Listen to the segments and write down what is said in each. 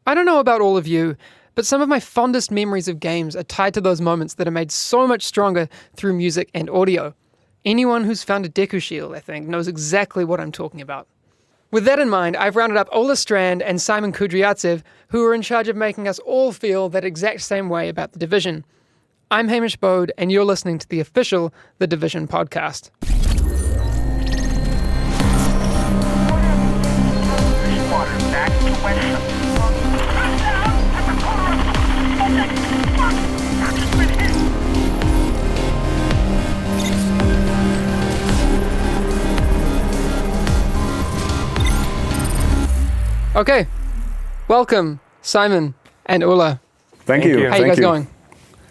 I don't know about all of you, but some of my fondest memories of games are tied to those moments that are made so much stronger through music and audio. Anyone who's found a Deku Shield, I think, knows exactly what I'm talking about. With that in mind, I've rounded up Ola Strandh and Simon Kudryavtsev, who are in charge of making us all feel that exact same way about The Division. I'm Hamish Bode, and you're listening to the official The Division podcast. Okay, welcome, Simon and Ola. Thank you. How are you guys going?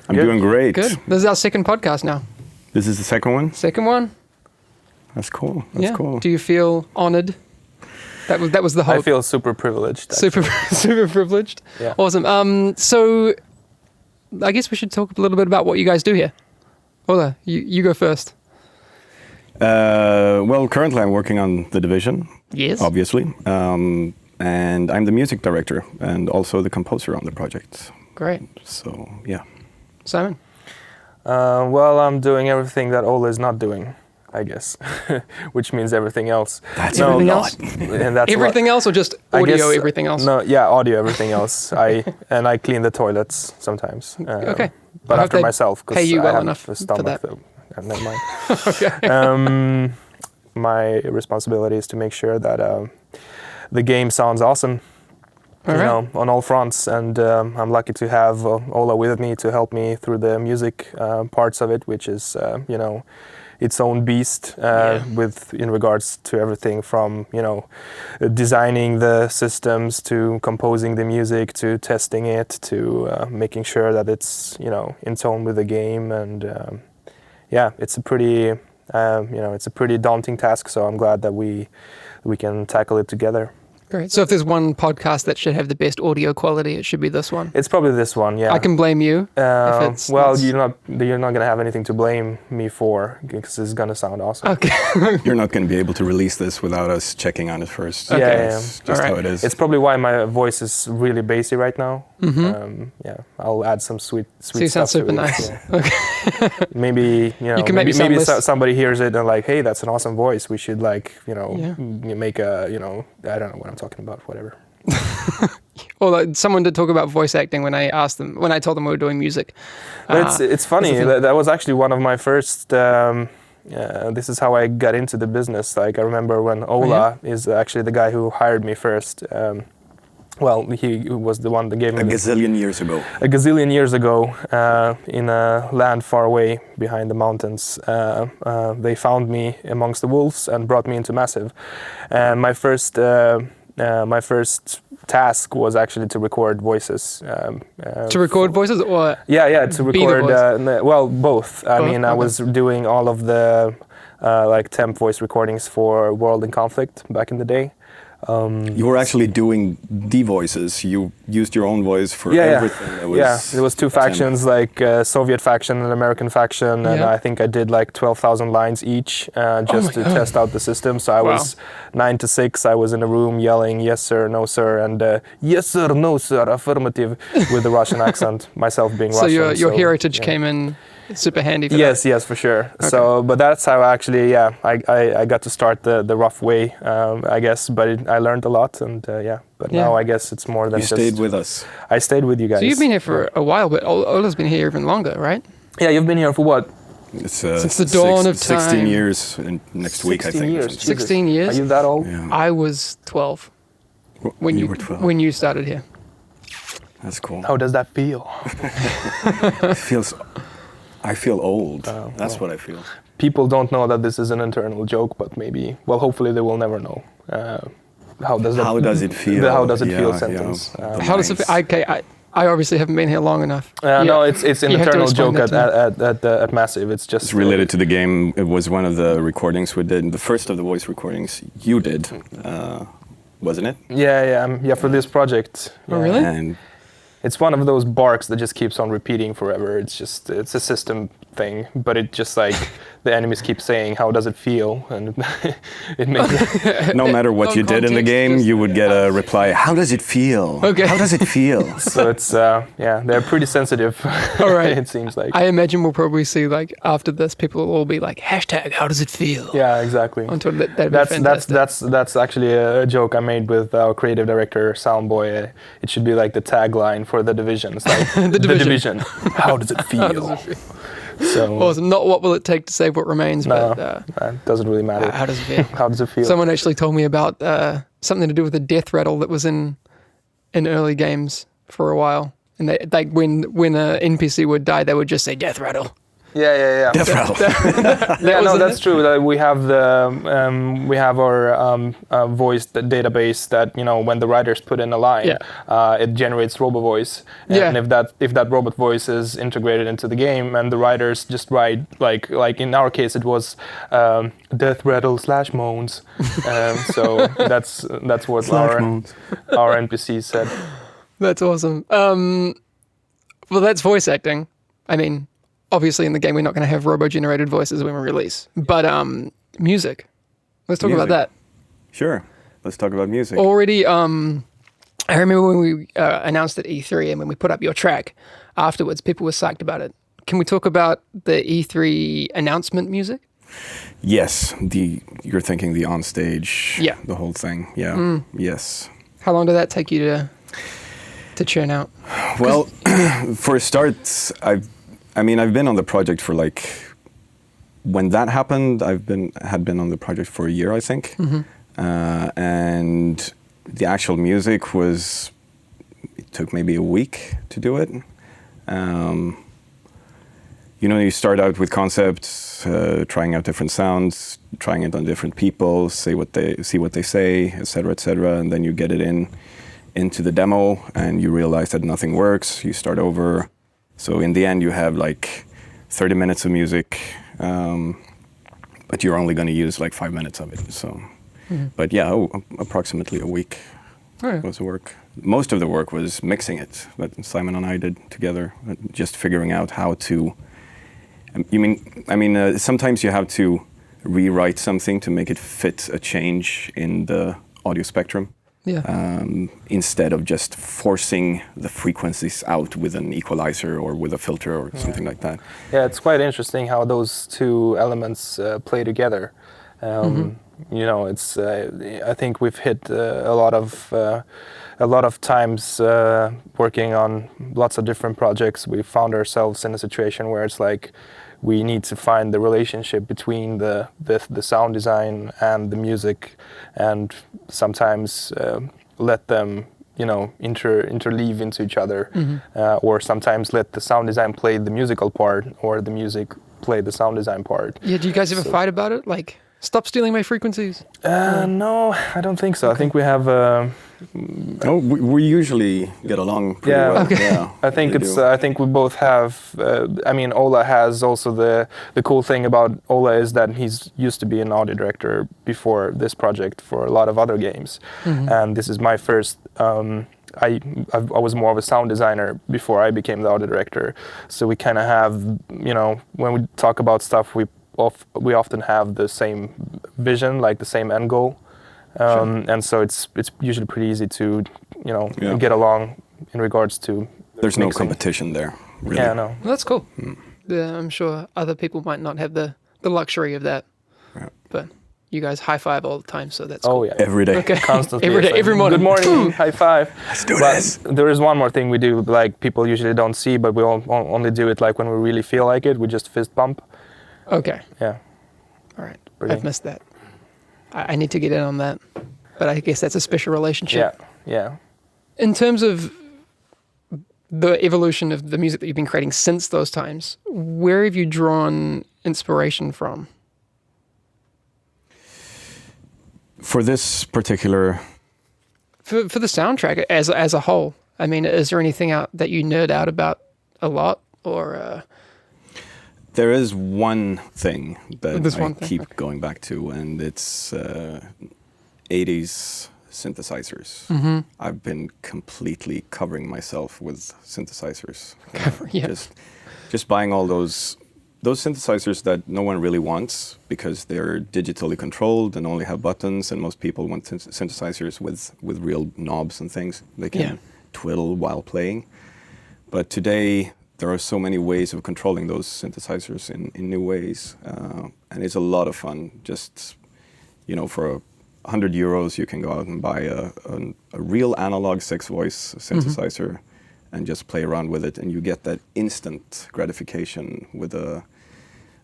I'm doing great. Good. This is our second podcast now. This is the second one? Second one? That's cool. That's cool. Do you feel honored? That was the hope. I feel super privileged. Super privileged? Yeah. Awesome. So I guess we should talk a little bit about what you guys do here. Ola, you go first. Well, currently I'm working on The Division. Yes. Obviously. And I'm the music director and also the composer on the project. Great. So, yeah. Simon? Well, I'm doing everything that Ola is not doing, I guess, which means everything else. That's everything a else? lot. And that's Everything else or just audio, everything else? No, yeah, audio, everything else. I clean the toilets sometimes. Okay. But after myself, pay you well enough a for stomach that. never mind. Okay. My responsibility is to make sure that the game sounds awesome. All right. Know, on all fronts, and I'm lucky to have Ola with me to help me through the music parts of it, which is its own beast with in regards to everything from designing the systems to composing the music to testing it to making sure that it's in tone with the game, and it's a pretty it's a pretty daunting task. So I'm glad that we can tackle it together. Great. So if there's one podcast that should have the best audio quality, it should be this one. It's probably this one, yeah. I can blame you. You're not going to have anything to blame me for because it's going to sound awesome. Okay. You're not going to be able to release this without us checking on it first. Okay. That's just how it is. It's probably why my voice is really bassy right now. Mm-hmm. I'll add some sweet so you sound stuff super to it. nice. Yeah. Okay. Maybe you can maybe somebody hears it and like, hey, that's an awesome voice. We should make a I don't know what I'm talking about. Whatever. Well, someone did talk about voice acting when I told them we were doing music. But it's funny. That was actually one of my first. This is how I got into the business. Like I remember when Ola is actually the guy who hired me first. He was the one that gave me a gazillion years ago. A gazillion years ago, in a land far away behind the mountains, they found me amongst the wolves and brought me into Massive. And my first task was actually to record voices. To record voices, or to record. Both. I mean, I was doing all of the temp voice recordings for World in Conflict back in the day. You were actually doing the voices. You used your own voice for everything. There was two factions, like Soviet faction and American faction, and I think I did like 12,000 lines each just to test out the system. So I was 9 to 6. I was in a room yelling "Yes sir, no sir," and "Yes sir, no sir, affirmative" with the Russian accent. Myself being Russian. So your heritage came in super handy for that. Yes, for sure. Okay. So, but that's how actually, I got to start the rough way, I guess. But I learned a lot, and But now I guess it's more than you stayed with us. I stayed with you guys. So you've been here for a while, but Ola's been here even longer, right? Yeah, you've been here for what? It's, since the dawn of time. 16 years next week, I think. Years. 16 years? Are you that old? Yeah. I was 12 when you were 12. When you started here. That's cool. How does that feel? I feel old. That's what I feel. People don't know that this is an internal joke, but hopefully they will never know. How does it feel? How does it feel sentence. How does it feel? Okay, I obviously haven't been here long enough. No, it's an internal joke at Massive. It's related to the game. It was one of the recordings we did. The first of the voice recordings you did, wasn't it? Yeah, for this project. Oh, really? And it's one of those barks that just keeps on repeating forever. It's a system thing, but it just like the enemies keep saying, "How does it feel?" And it makes No matter what No you did in the context, game, just- you would get a reply, "How does it feel? Okay. How does it feel?" so it's they're pretty sensitive. All right. It seems like. I imagine we'll probably see like after this, people will all be like hashtag How does it feel? Yeah, exactly. On Twitter. That'd be fantastic. That's actually a joke I made with our creative director Soundboy. It should be like the tagline for the Division. It's like The Division. How does it feel? How does it feel? So Awesome. Not what will it take to save what remains, no, but it doesn't really matter. how does it feel? How does it feel? Someone actually told me about something to do with a death rattle that was in early games for a while, and they like when a NPC would die, they would just say death rattle. Yeah. Death rattle. Yeah, was no, in that's true. We have our voice database that when the writers put in a line, it generates robot voice. And if that robot voice is integrated into the game, and the writers just write like in our case it was death rattle / moans. So that's what our NPCs said. That's awesome. Well, that's voice acting. I mean, obviously in the game we're not going to have robo-generated voices when we release, but music. Let's talk about that. Sure. Let's talk about music. Already, I remember when we announced at E3 and when we put up your track afterwards, people were psyched about it. Can we talk about the E3 announcement music? Yes. You're thinking the onstage. Yeah. The whole thing. Yeah. Yes. How long did that take you to churn out? Well, for a start, I've been on the project for when that happened, had been on the project for a year, I think. And the actual music it took maybe a week to do it. You start out with concepts, trying out different sounds, trying it on different people, see what they say, etc., and then you get it into the demo, and you realize that nothing works. You start over. So in the end, you have 30 minutes of music, but you're only going to use 5 minutes of it. So, but yeah, approximately a week was the work. Most of the work was mixing it, that Simon and I did together, just figuring out how to. Sometimes you have to rewrite something to make it fit a change in the audio spectrum. Yeah. Instead of just forcing the frequencies out with an equalizer or with a filter or something like that. Yeah, it's quite interesting how those two elements play together. It's I think we've hit a lot of times working on lots of different projects. We found ourselves in a situation where it's we need to find the relationship between the sound design and the music, and sometimes let them interleave into each other, or sometimes let the sound design play the musical part, or the music play the sound design part. Yeah. Do you guys ever fight about it? Stop stealing my frequencies? No, I don't think so. Okay. I think we have. We usually get along pretty well. Okay. Yeah, I think we both have. Ola has also the cool thing about Ola is that he's used to be an audio director before this project for a lot of other games, and this is my first. I was more of a sound designer before I became the audio director, so we kind of have when we talk about stuff we often have the same vision, the same end goal, and so it's usually pretty easy to get along in regards to. There's mixing. no competition there, really. Yeah, no. Well, that's cool. Yeah, I'm sure other people might not have the luxury of that, but you guys high five all the time, so that's cool. Oh yeah, every day. Okay. Constantly. Every day, every morning. Good morning, high five. Let's do this. There is one more thing we do, people usually don't see, but we only do it when we really feel like it. We just fist bump. Okay. Yeah. All right. Brilliant. I've missed that. I need to get in on that, but I guess that's a special relationship. Yeah. In terms of the evolution of the music that you've been creating since those times, where have you drawn inspiration from? For this particular... For the soundtrack as a whole, is there anything out that you nerd out about a lot, or... There is one thing that I keep okay. going back to, and it's 80s synthesizers. I've been completely covering myself with synthesizers. Yeah. Just buying all those those synthesizers that no one really wants because they're digitally controlled and only have buttons, and most people want synthesizers with real knobs and things they can twiddle while playing. But today, there are so many ways of controlling those synthesizers in new ways, and it's a lot of fun. Just, for €100, you can go out and buy a real analog 6-voice synthesizer and just play around with it, and you get that instant gratification with a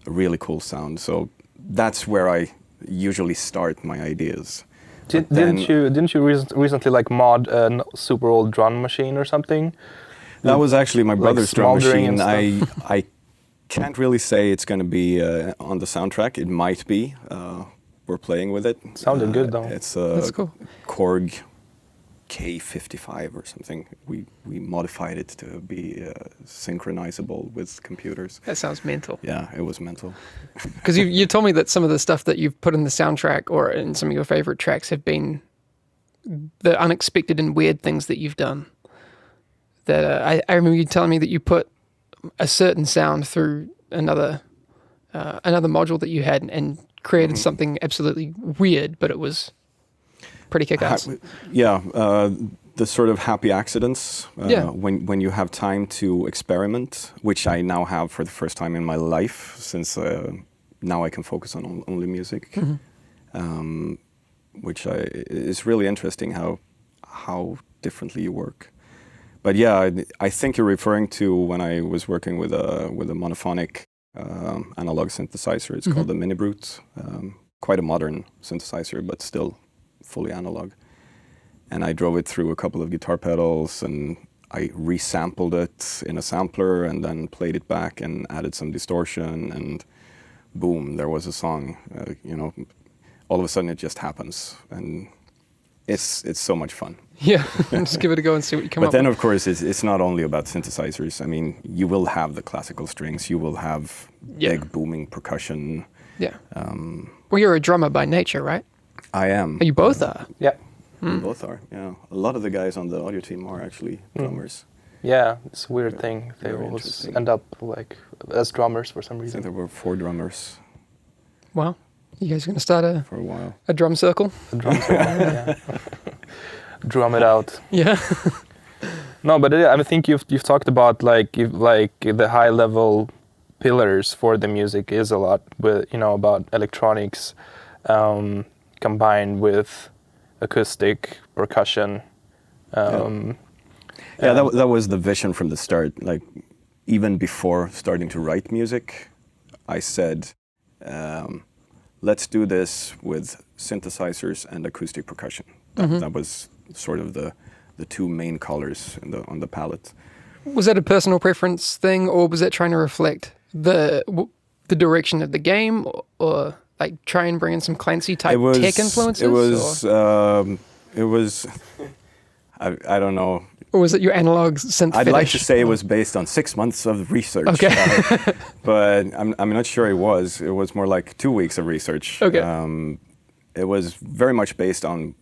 really cool sound. So that's where I usually start my ideas. Didn't you recently mod a super old drum machine or something? That was actually my brother's drum machine. I can't really say it's going to be on the soundtrack. It might be. We're playing with it. Sounded good though. It's That's cool. Korg K55 or something. We modified it to be synchronizable with computers. That sounds mental. Yeah, it was mental. Because you told me that some of the stuff that you've put in the soundtrack or in some of your favorite tracks have been the unexpected and weird things that you've done. That I remember you telling me that you put a certain sound through another module that you had and created something absolutely weird, but it was pretty kick-ass. The sort of happy accidents when you have time to experiment, which I now have for the first time in my life, since now I can focus on only music, which is really interesting how differently you work. But yeah, I think you're referring to when I was working with a monophonic analog synthesizer. It's called the Mini Brute. Quite a modern synthesizer, but still fully analog. And I drove it through a couple of guitar pedals, and I resampled it in a sampler and then played it back and added some distortion, and boom, there was a song. All of a sudden it just happens, and it's so much fun. Yeah, just give it a go and see what you come up with. But then, of course, it's not only about synthesizers. I mean, you will have the classical strings, you will have big booming percussion. Yeah. Well, you're a drummer by nature, right? I am. You both are? Yeah. We both are, yeah. A lot of the guys on the audio team are actually drummers. Yeah, it's a weird thing. They Very always interesting. end up as drummers for some I think reason. there were 4 drummers Well, you guys going to start for a while. a drum circle? The drums, yeah. Drum it out. Yeah. No, but I think you've talked about like the high level pillars for the music is a lot with about electronics combined with acoustic percussion. That was the vision from the start. Like, even before starting to write music, I said, let's do this with synthesizers and acoustic percussion. That was sort of the 2 main colors on the palette. Was that a personal preference thing, or was that trying to reflect the direction of the game, or like try and bring in some Clancy type tech influences? It was. I don't know. Or was it your analog synth I'd fetish? like to say it was based on 6 months of research. Okay. But I'm not sure it was. It was more like 2 weeks of research. Okay. It was very much based on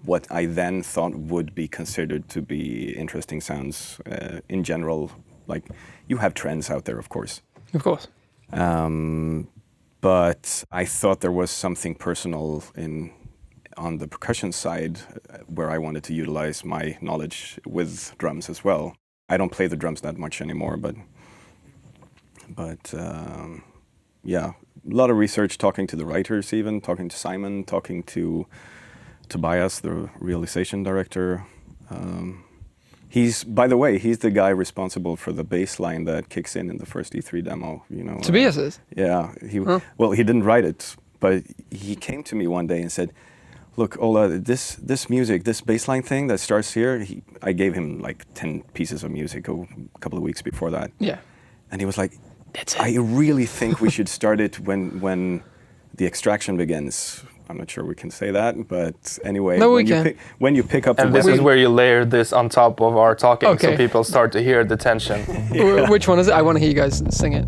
what I then thought would be considered to be interesting sounds in general. Like, you have trends out there, of course. Of course. But I thought there was something personal on the percussion side where I wanted to utilize my knowledge with drums as well. I don't play the drums that much anymore, but a lot of research, talking to the writers even, talking to Simon, talking to Tobias, the realization director. He's the guy responsible for the bass line that kicks in the first E3 demo. Tobias is? Yeah. Well, he didn't write it, but he came to me one day and said, "Look, Ola, this music, this bass line thing that starts here," I gave him like 10 pieces of music a couple of weeks before that. Yeah. And he was like, "That's it. I really think we should start it when the extraction begins." I'm not sure we can say that, but anyway, No, when you pick up the And this weapon, is where you layer this on top of our talking, Okay. so people start to hear the tension. Which one is it? I want to hear you guys sing it.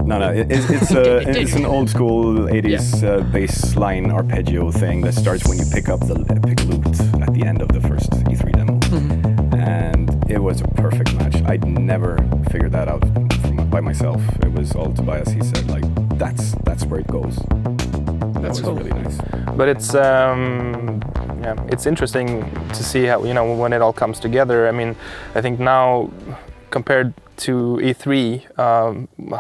No, it's an old school 80s bass line arpeggio thing that starts when you pick up the epic lute at the end of the first E3 demo. And it was a perfect match. I'd never figured that out by myself. It was all Tobias. He said like, that's where it goes. That's That cool. was really nice. But it's interesting to see how, you know, when it all comes together. I mean, I think now compared to E3,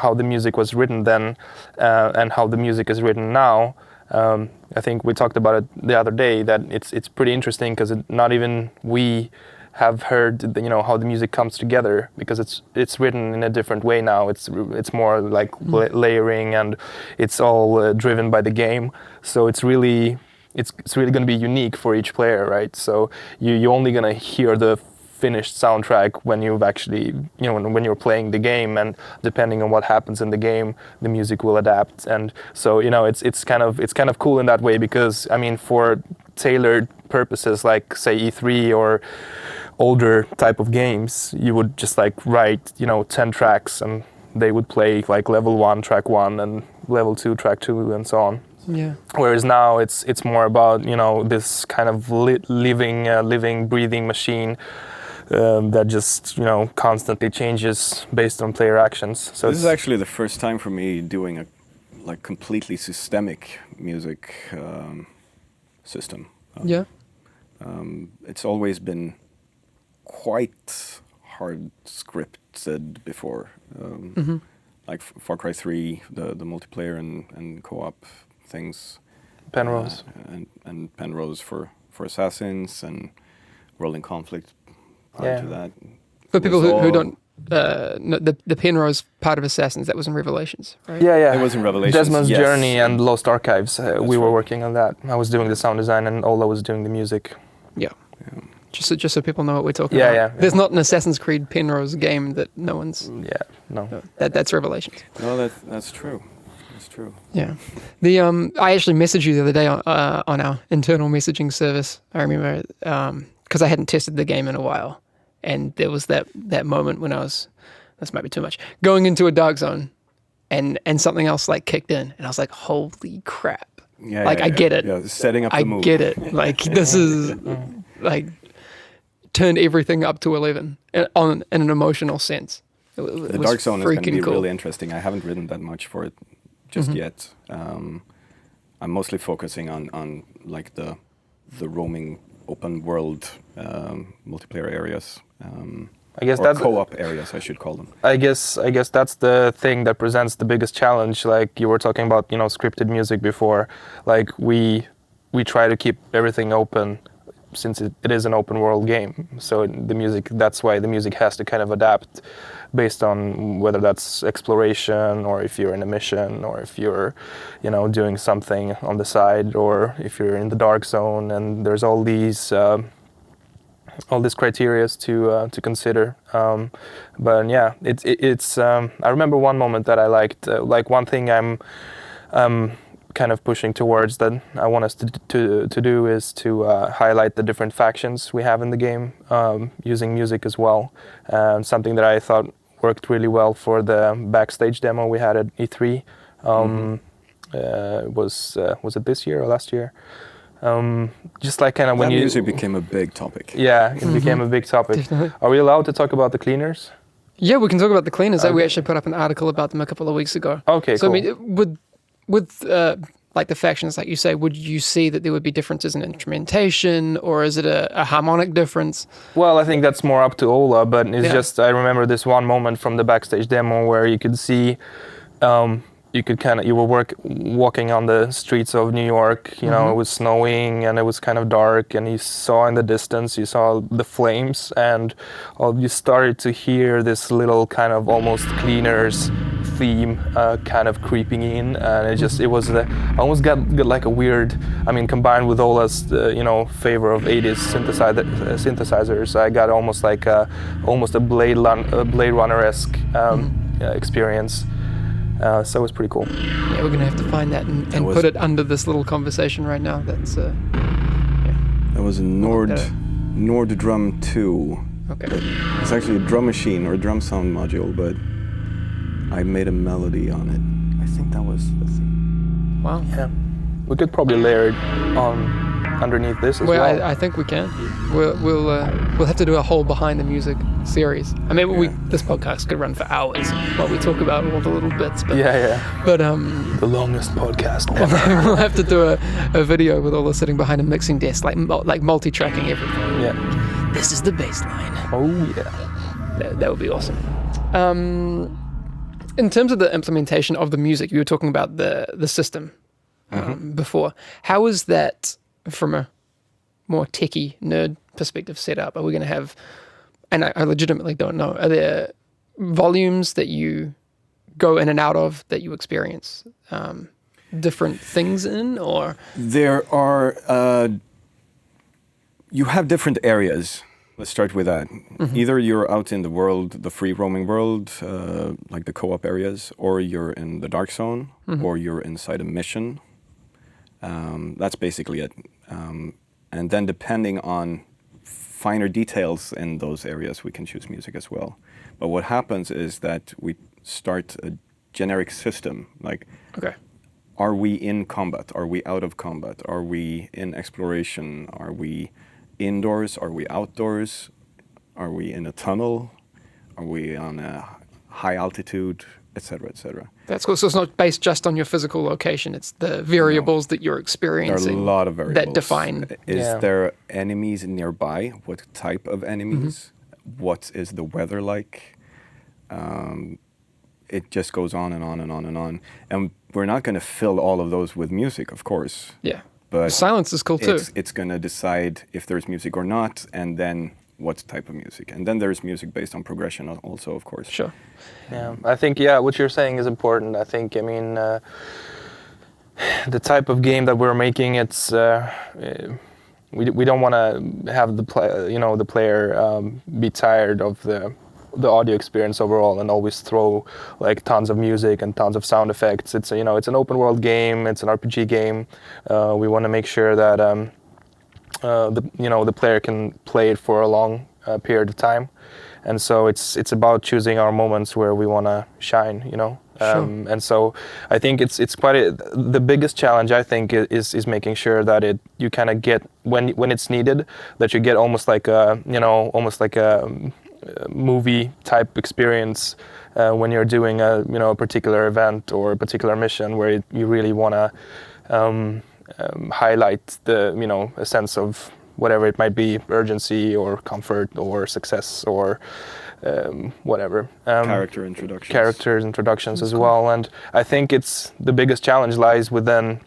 how the music was written then and how the music is written now, I think we talked about it the other day, that it's pretty interesting because not even we have heard, you know, how the music comes together, because it's written in a different way now. It's more like layering, and it's all driven by the game. So it's really going to be unique for each player, right? So you're only going to hear the finished soundtrack when you've actually, you know, when you're playing the game, and depending on what happens in the game, the music will adapt. And so, you know, it's kind of cool in that way, because I mean, for tailored purposes like say E3 or older type of games, you would just like write, you know, 10 tracks and they would play like level 1 track 1 and level 2 track 2 and so on. Yeah. Whereas now it's more about, you know, this kind of living, breathing machine that just, you know, constantly changes based on player actions. So this is actually the first time for me doing a like completely systemic music system. Yeah. It's always been quite hard scripted before. Like Far Cry 3, the multiplayer and co-op things. Penrose. And Penrose for Assassins, and Rolling Conflict prior to that. For people who all- don't know, the Penrose part of Assassins, that was in Revelations, right? Yeah. It was in Revelations, Desmond's yes. Journey and Lost Archives. We were right. working on that. I was doing the sound design and Ola was doing the music. Yeah. Just so people know what we're talking Yeah, about. yeah. There's not an Assassin's Creed Penrose game that no one's. Yeah, no. That's Revelations. No, that's true. That's true. Yeah. The I actually messaged you the other day on our internal messaging service. I remember because I hadn't tested the game in a while, and there was that moment when I was, this might be too much, going into a dark zone, and something else like kicked in, and I was like, holy crap! Yeah, I get it. Yeah, setting up I the move. get it. Like this is like turned everything up to 11 in an emotional sense. It The was Dark Zone is going to be freaking cool. really interesting. I haven't written that much for it just yet. I'm mostly focusing on like the roaming open world multiplayer areas. I guess or that's co-op areas, I should call them. I guess that's the thing that presents the biggest challenge. Like you were talking about, you know, scripted music before. Like we try to keep everything open, since it is an open world game. So the music, that's why the music has to kind of adapt based on whether that's exploration, or if you're in a mission, or if you're, you know, doing something on the side, or if you're in the dark zone. And there's all these criteria to consider. But yeah, it's I remember one moment that I liked. Like one thing I'm kind of pushing towards that I want us to do is to highlight the different factions we have in the game using music as well. Something that I thought worked really well for the backstage demo we had at E3. Was it this year or last year? Just like kind of when That you music became a big topic. Yeah, it became a big topic. Definitely. Are we allowed to talk about the cleaners? Yeah, we can talk about the cleaners. We Okay. actually put up an article about them a couple of weeks ago. Okay, So cool. I mean, with like the factions, like you say, would you see that there would be differences in instrumentation, or is it a harmonic difference? Well, I think that's more up to Ola, but it's Yeah. just I remember this one moment from the backstage demo where you could see, you were walking on the streets of New York. You know, it was snowing and it was kind of dark, and you saw in the distance, you saw the flames, and you started to hear this little kind of almost Cleaners theme kind of creeping in, and it was I almost got like a weird, I mean, combined with Ola's favor of 80s synthesizers, I got almost like almost a Blade Runner-esque experience. So it was pretty cool. Yeah, we're gonna have to find that and was- put it under this little conversation right now. That's That was a Nord Drum 2. okay. It's actually a drum machine or a drum sound module, but I made a melody on it. I think that was the theme. Wow. Yeah, we could probably layer it on underneath this as Well, well. I think we can. We'll have to do a whole behind the music series. I mean, this podcast could run for hours while we talk about all the little bits. But, Yeah. But The longest podcast ever. we'll have to do a video with all us sitting behind a mixing desk, like multi-tracking everything. Yeah. This is the bass line. Oh yeah. That would be awesome. In terms of the implementation of the music, you were talking about the system before. How is that from a more techie nerd perspective set up? Are we going to have, and I legitimately don't know, are there volumes that you go in and out of that you experience different things in, or? There are, you have different areas. Let's start with that. Either you're out in the world, the free roaming world, like the co-op areas, or you're in the dark zone, or you're inside a mission. That's basically it. And then depending on finer details in those areas, we can choose music as well. But what happens is that we start a generic system, like, Okay. are we in combat? Are we out of combat? Are we in exploration? Are we indoors? Are we outdoors? Are we in a tunnel? Are we on a high altitude, etc., etc.? That's cool. So it's not based just on your physical location. It's the variables that you're There are experiencing a lot of variables. that define. Is there enemies nearby? What type of enemies? What is the weather like? It just goes on and on and on and on. And we're not going to fill all of those with music, of course. Yeah. But Silence is cool too. it's going to decide if there's music or not, and then what type of music. And then there's music based on progression also, of course. Sure. Yeah, I think what you're saying is important. I think, the type of game that we're making, it's we don't want to have the player be tired of the audio experience overall and always throw like tons of music and tons of sound effects. It's it's an open world game. It's an RPG game. We want to make sure that the player can play it for a long period of time, and so it's about choosing our moments where we want to shine. Sure. And so I think it's quite the biggest challenge, I think, is making sure that you kind of get when it's needed, that you get almost like a movie type experience when you're doing a particular event or a particular mission where you really want to highlight a sense of whatever it might be, urgency or comfort or success or whatever. Character introductions. As well. And I think the biggest challenge lies with then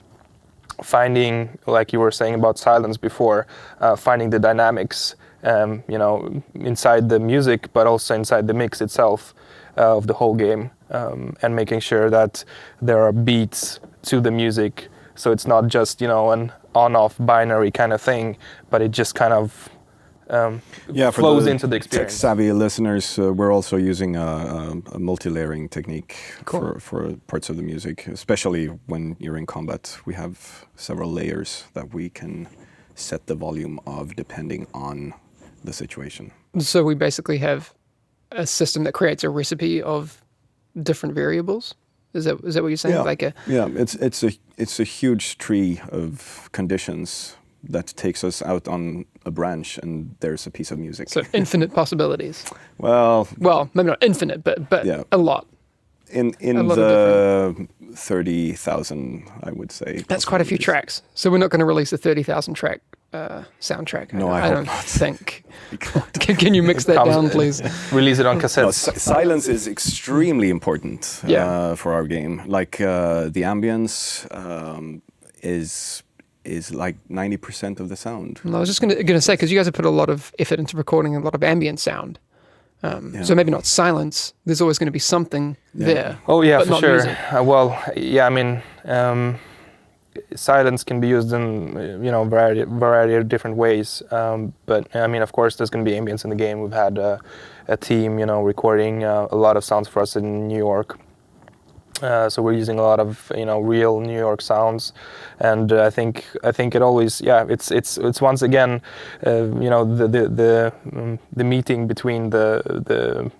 finding, like you were saying about silence before, finding the dynamics inside the music, but also inside the mix itself of the whole game, and making sure that there are beats to the music, so it's not just an on-off binary kind of thing, but it just kind of flows into the experience. Tech-savvy listeners, we're also using a multi-layering technique for parts of the music, especially when you're in combat. We have several layers that we can set the volume of depending on the situation. So we basically have a system that creates a recipe of different variables. Is that what you're saying? Yeah, it's a huge tree of conditions that takes us out on a branch, and there's a piece of music. So infinite possibilities. Well, maybe not infinite, but yeah, a lot. In the 30,000, I would say. That's quite a few tracks. So we're not going to release a 30,000 track soundtrack. No, I don't hope not. think. Can you mix that down, please? Release it on cassettes. No, silence is extremely important for our game. Like the ambience is like 90% of the sound. I was just going to say, because you guys have put a lot of effort into recording a lot of ambient sound. So maybe not silence. There's always going to be something there. Oh yeah, but for not sure. music. Silence can be used in variety of different ways. But of course, there's going to be ambience in the game. We've had a team, recording a lot of sounds for us in New York. So we're using a lot of real New York sounds, and I think it always it's once again the meeting between the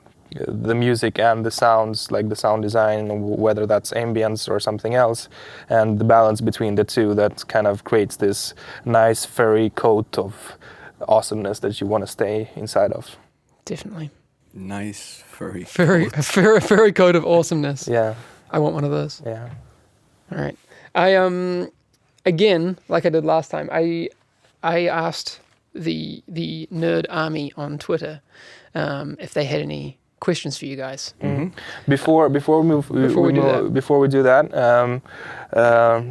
the music and the sounds, like the sound design, whether that's ambience or something else, and the balance between the two that kind of creates this nice furry coat of awesomeness that you want to stay inside of. Definitely. Nice furry. Furry coat of awesomeness. Yeah. I want one of those. Yeah. All right. I again, like I did last time, I asked the nerd army on Twitter if they had any questions for you guys. Mm-hmm. Before we do that,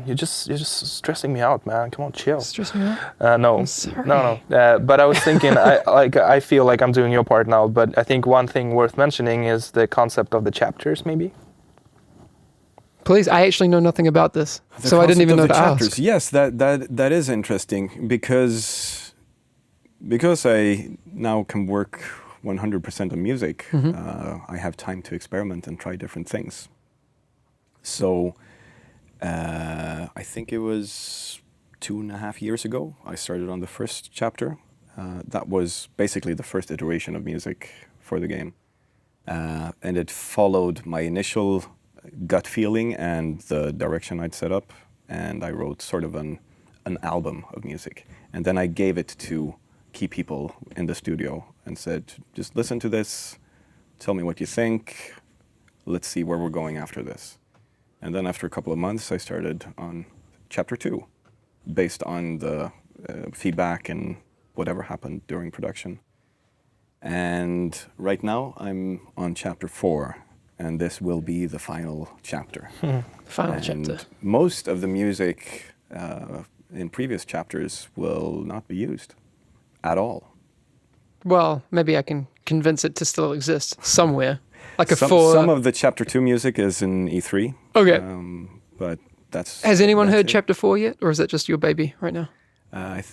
you're just stressing me out, man. Come on, chill. Stressing you out? No, I'm sorry. no. But I was thinking, I feel like I'm doing your part now. But I think one thing worth mentioning is the concept of the chapters, maybe. Please, I actually know nothing about this, so I didn't even know to ask. Yes, that is interesting because I now can work 100% on music. I have time to experiment and try different things. So I think it was 2.5 years ago I started on the first chapter. That was basically the first iteration of music for the game, and it followed my initial gut feeling and the direction I'd set up, and I wrote sort of an album of music, and then I gave it to key people in the studio and said, just listen to this, tell me what you think, let's see where we're going after this. And then after a couple of months I started on chapter 2 based on the feedback and whatever happened during production. And right now I'm on chapter 4, and this will be the final chapter. Final chapter. Most of the music in previous chapters will not be used at all. Well, maybe I can convince it to still exist somewhere. Like some of the chapter 2 music is in E3. Okay. But that's... Has anyone that's heard it. chapter 4 yet? Or is that just your baby right now?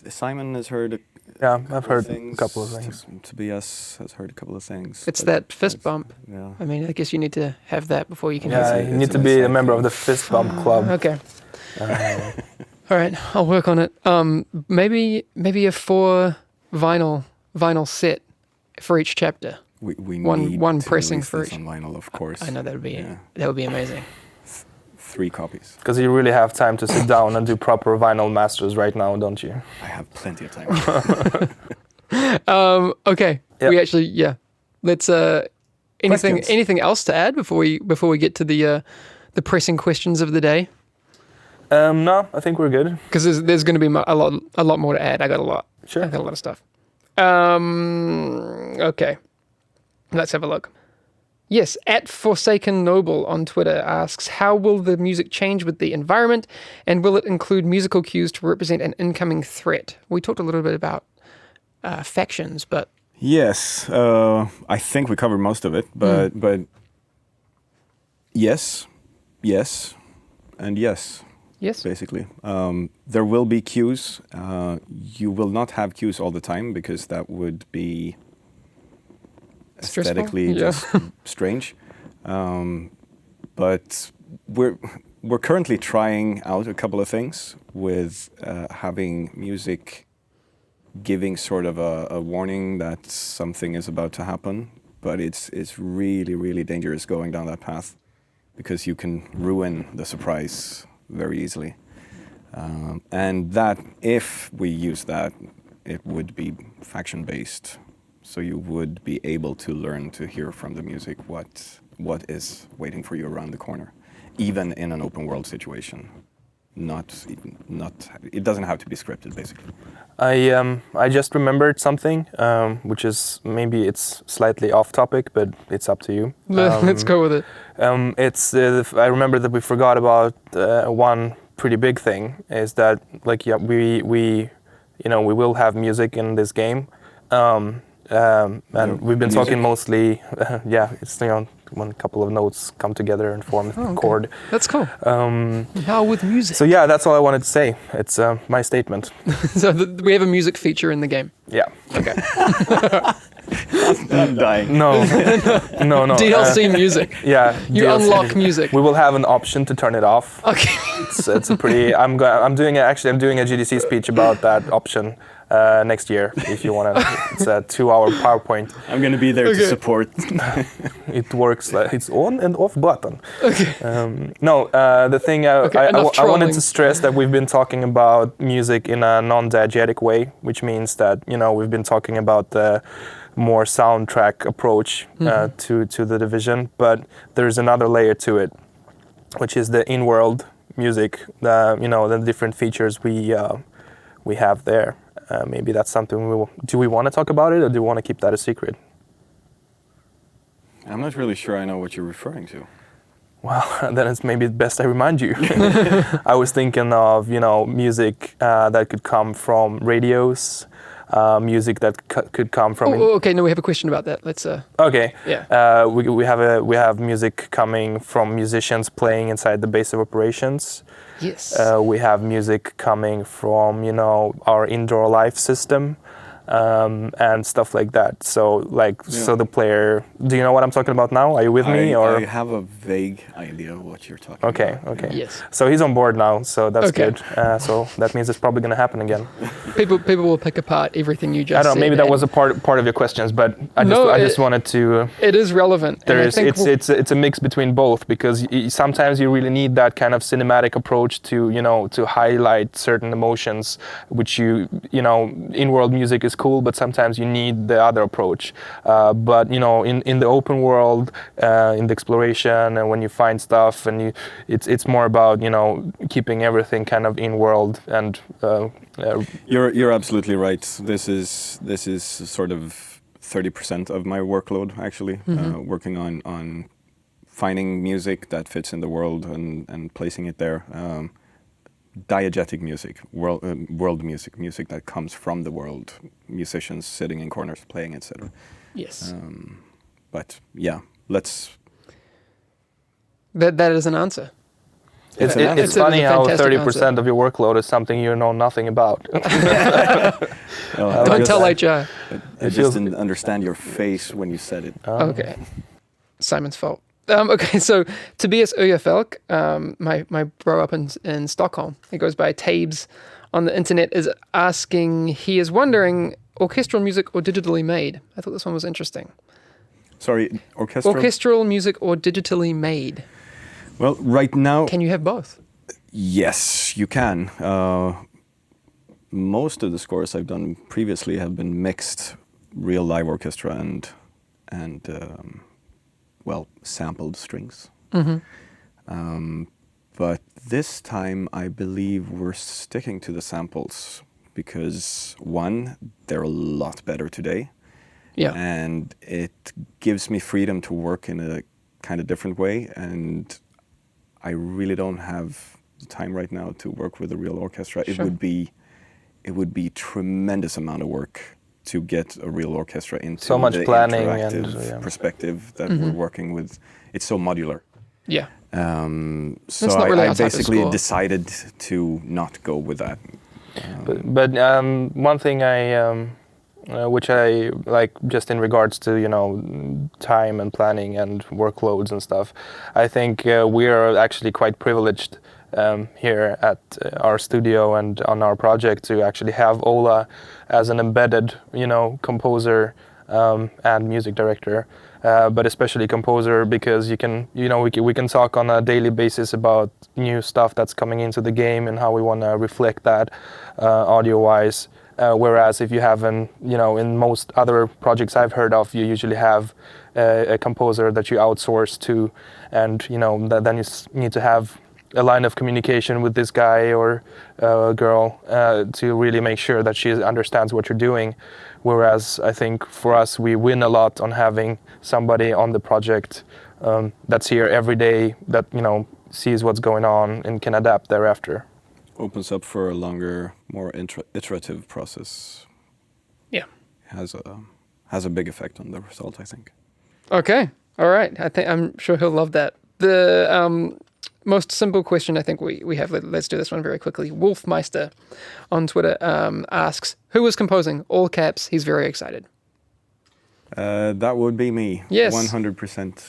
Simon has heard I've heard a couple of things. Tobias has heard a couple of things. It's that fist bump. Yeah. I mean, I guess you need to have that before you can Yeah, use it. you need to be a member of the fist bump club. Okay. All right, I'll work on it. Maybe a 4 vinyl set for each chapter. We One need to pressing release for this each. on vinyl, of course. I know that would be amazing. 3 copies. Because you really have time to sit down and do proper vinyl masters right now, don't you? I have plenty of time. Okay. Yep. We actually, let's anything else to add before we get to the pressing questions of the day? No, I think we're good. Because there's going to be a lot more to add. I got a lot. Sure. I got a lot of stuff. Okay. Let's have a look. Yes, at Forsaken Noble on Twitter asks, how will the music change with the environment, and will it include musical cues to represent an incoming threat? We talked a little bit about factions, but... Yes, I think we covered most of it, but yes, and yes. Yes. Basically. There will be cues. You will not have cues all the time because that would be aesthetically just strange. But we're currently trying out a couple of things with having music giving sort of a warning that something is about to happen. But it's really, really dangerous going down that path because you can ruin the surprise very easily. And that, if we use that, it would be faction-based. So you would be able to learn to hear from the music what is waiting for you around the corner, even in an open world situation. It doesn't have to be scripted, basically. I just remembered something, which is maybe it's slightly off topic, but it's up to you. Let's go with it. I remember that we forgot about one pretty big thing is that we will have music in this game, and we've been talking mostly it's when a couple of notes come together and form a chord. That's cool. How with music? So that's all I wanted to say. It's my statement. So we have a music feature in the game. Yeah. Okay. I'm dying. No. DLC music. Yeah. You DLC unlock music. We will have an option to turn it off. Okay. It's a pretty. I'm doing a GDC speech about that option next year if you want to. It's a 2-hour PowerPoint. I'm going to be there to support. It works. It's on and off button. Okay. The thing I wanted to stress that we've been talking about music in a non-diegetic way, which means that we've been talking about the more soundtrack approach to the Division, but there's another layer to it, which is the in-world music. The different features we have there. Maybe that's something do we want to talk about it, or do we want to keep that a secret? I'm not really sure I know what you're referring to. Well, then it's maybe best I remind you. I was thinking of, music that could come from radios, music that could come from. Okay. No, we have a question about that. Let's. Okay. Yeah. We have music coming from musicians playing inside the base of operations. Yes. We have music coming from our indoor life system. And stuff like that. So the player. Do you know what I'm talking about now? Are you with me? Or I have a vague idea of what you're talking about. Okay. Yes. So he's on board now. So that's Okay. good. So that means it's probably going to happen again. People will pick apart everything you just. I don't know. said, Maybe that was a part of your questions, but I just wanted to. It is relevant. It's a mix between both, because sometimes you really need that kind of cinematic approach to highlight certain emotions, which in-world music is cool, but sometimes you need the other approach. But in the open world, in the exploration, and when you find stuff, and it's more about keeping everything kind of in world. And you're absolutely right. This is sort of 30% of my workload actually, working on finding music that fits in the world and placing it there. Diegetic music, world music that comes from the world, musicians sitting in corners playing, etc. Yes. But yeah, let's. That is an answer. It's funny how 30% of your workload is something you know nothing about. Don't tell HR. I just didn't understand your face when you said it. Okay. Simon's fault. Okay, so Tobias Öjerfelk, my bro up in Stockholm, he goes by Tabes on the internet, is asking, he is wondering, orchestral music or digitally made? I thought this one was interesting. Sorry, orchestral? Orchestral music or digitally made? Well, right now... Can you have both? Yes, you can. Most of the scores I've done previously have been mixed real live orchestra and sampled strings. But this time I believe we're sticking to the samples because one, they're a lot better today. Yeah. And it gives me freedom to work in a kind of different way, and I really don't have the time right now to work with a real orchestra. Sure. It would be tremendous amount of work to get a real orchestra into so much the planning interactive and perspective that we're working with. It's so modular. Yeah. So not really I outside the basically score. decided to not go with that. But one thing which I like, just in regards to time and planning and workloads and stuff, I think we are actually quite privileged here at our studio and on our project to actually have Ola as an embedded composer and music director, but especially composer, because we can talk on a daily basis about new stuff that's coming into the game and how we want to reflect that audio wise. Whereas if you have in most other projects I've heard of, you usually have a composer that you outsource to, and then you need to have a line of communication with this guy or girl to really make sure that she understands what you're doing. Whereas I think for us, we win a lot on having somebody on the project that's here every day, that sees what's going on and can adapt thereafter. Opens up for a longer, more iterative process. Yeah. Has a big effect on the result, I think. Okay. All right. I'm sure he'll love that. The most simple question I think we have, let's do this one very quickly. Wolfmeister on Twitter asks, who was composing? All caps. He's very excited. That would be me. Yes. 100%.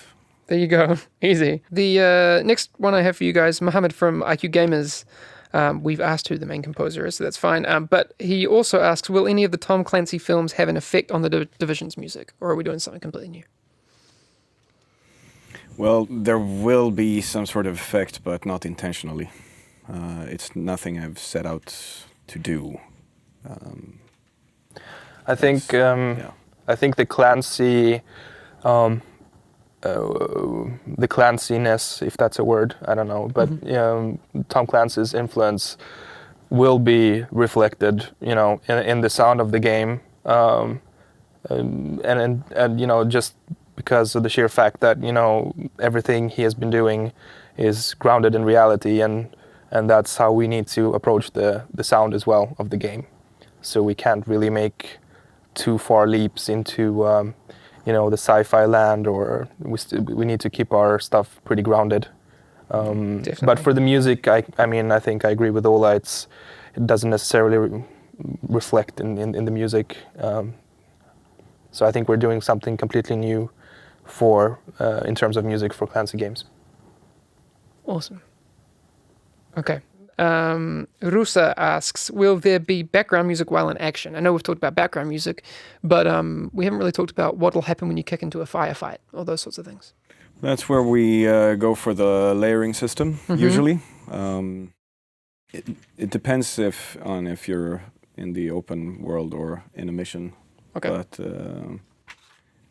There you go. Easy. The next one I have for you guys, Mohammed from IQ Gamers, We've asked who the main composer is, so that's fine. But he also asks, will any of the Tom Clancy films have an effect on the Division's music, or are we doing something completely new? Well, there will be some sort of effect, but not intentionally. It's nothing I've set out to do. I think the Clancy, the Clanciness, if that's a word, I don't know, but Tom Clancy's influence will be reflected, in the sound of the game, and just because of the sheer fact that everything he has been doing is grounded in reality, and that's how we need to approach the sound as well of the game. So we can't really make too far leaps into the sci-fi land, or we need to keep our stuff pretty grounded. But for the music, I think I agree with Ola. It doesn't necessarily reflect in the music. So I think we're doing something completely new in terms of music for Clancy games. Awesome. Okay. Rusa asks, will there be background music while in action? I know we've talked about background music, but we haven't really talked about what will happen when you kick into a firefight, or those sorts of things. That's where we go for the layering system, usually. It depends if you're in the open world or in a mission. Okay.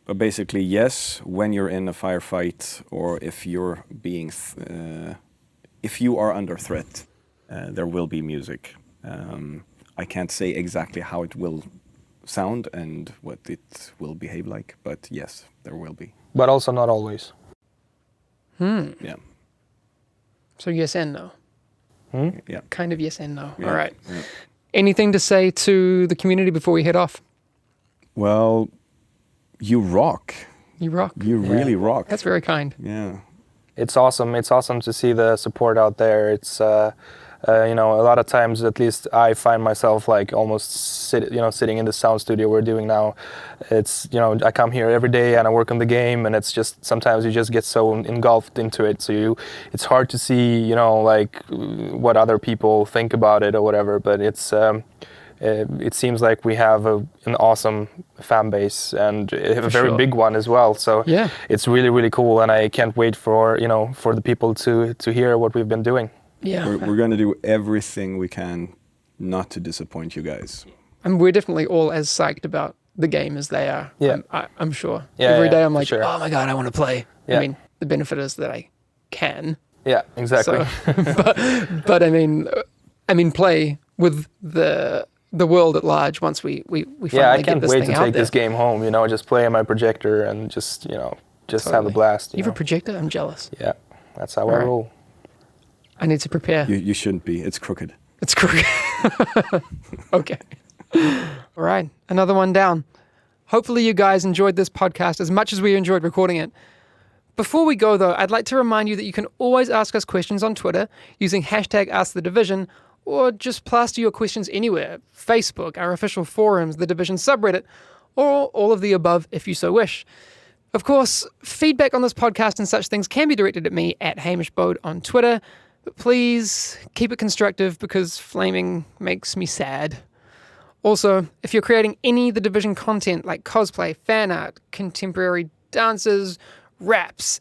But basically, yes, when you're in a firefight, or if you're if you are under threat, there will be music. I can't say exactly how it will sound and what it will behave like, but yes, there will be. But also not always. Yeah. So yes and no. Yeah. Kind of yes and no. Yeah. All right. Yeah. Anything to say to the community before we head off? Well, you rock. You rock. You really rock. That's very kind. Yeah. It's awesome. It's awesome to see the support out there. It's a lot of times, at least I find myself like almost sitting in the sound studio we're doing now. It's I come here every day and I work on the game, and it's just sometimes you just get so engulfed into it. So it's hard to see like what other people think about it or whatever. But it seems like we have an awesome fan base, and a very big one as well. So yeah, it's really, really cool, and I can't wait for the people to hear what we've been doing. Yeah, we're going to do everything we can not to disappoint you guys. And we're definitely all as psyched about the game as they are. Yeah, I'm sure. Yeah, every day I'm like, sure. Oh my god, I want to play. Yeah. I mean, the benefit is that I can. Yeah, exactly. So, but I mean, play with the world at large once we finally I get can't this wait thing to out take there. this game home. Just play on my projector and just Totally. have a blast. You have a projector? I'm jealous. Yeah, that's how All I right. roll. I need to prepare. You shouldn't be. It's crooked. It's crooked. Okay. All right. Another one down. Hopefully you guys enjoyed this podcast as much as we enjoyed recording it. Before we go, though, I'd like to remind you that you can always ask us questions on Twitter using #AskTheDivision, or just plaster your questions anywhere. Facebook, our official forums, the Division subreddit, or all of the above if you so wish. Of course, feedback on this podcast and such things can be directed at me at Hamish Bode on Twitter, but please keep it constructive because flaming makes me sad. Also, if you're creating any of the Division content like cosplay, fan art, contemporary dances, raps,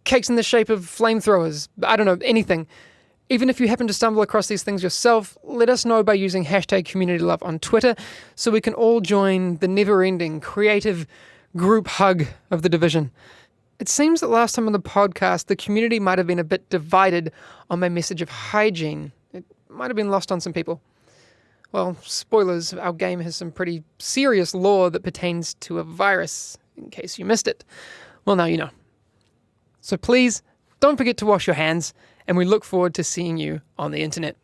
cakes in the shape of flamethrowers, I don't know, anything. Even if you happen to stumble across these things yourself, let us know by using #CommunityLove on Twitter so we can all join the never-ending creative group hug of the Division. It seems that last time on the podcast, the community might have been a bit divided on my message of hygiene. It might have been lost on some people. Well, spoilers, our game has some pretty serious lore that pertains to a virus, in case you missed it. Well, now you know. So please, don't forget to wash your hands, and we look forward to seeing you on the internet.